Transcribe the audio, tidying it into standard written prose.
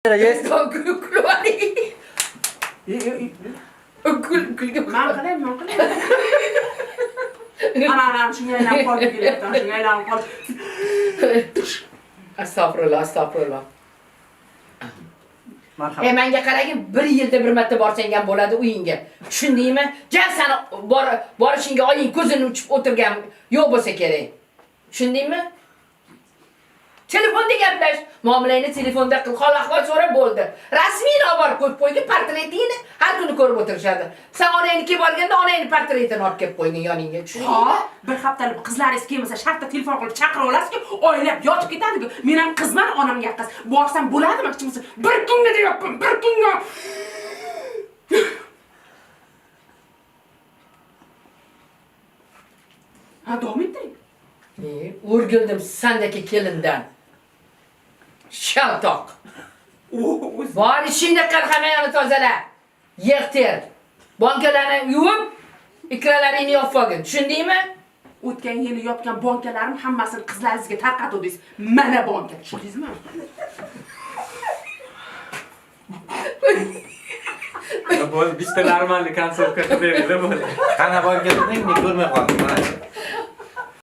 Yes. Kulga man qilay. Ana shunga aylanib qolib kelyapti, shunga aylanib qolib. Astagfirullah. Marhamat. Menga qaragin, 1 yilda bir marta borsang ham bo'ladi uyingga. Tushundingmi? Jan seni borishingga oying ko'zini uchib o'tirgan yo'q bo'lsa kerak. Tushundingmi? Telefonda gaplash, muomalangni telefonda qil, hol-ahvol so'rab bo'ldi. Rasmiy olib qo'yib qo'ygin, portretingni har kuni ko'rib o'tirishadi. Sen onangni kelib borganda onangni portretini olib kelib qo'ygin yoningga. Tushundingmi? Bir haftalik qizlaringiz kelmasa, shartta telefon qilib chaqira olasizki, oylab yotib ketadi-ku. Men ham qizman, onamga yaqin. Borsam bo'ladimi, hech bir kunga deyapman, bir kunga. Ha, davom ettiring. O'rgildim sendeki kelindan. Shaltoq. Bor ishingni qil, hammani tozala. Yig'tir. Bankalarni yuvib, ikralaringni yopib olgin. Tushundingmi? O'tgan yili yopgan bankalarim hammasini qizlaringizga tarqatdingiz. Mana banka, tushundingizmi? Bo'ldi, bitta normalniy konsertga berdi bo'ldi. Qana borganingni ko'rmay qoldim.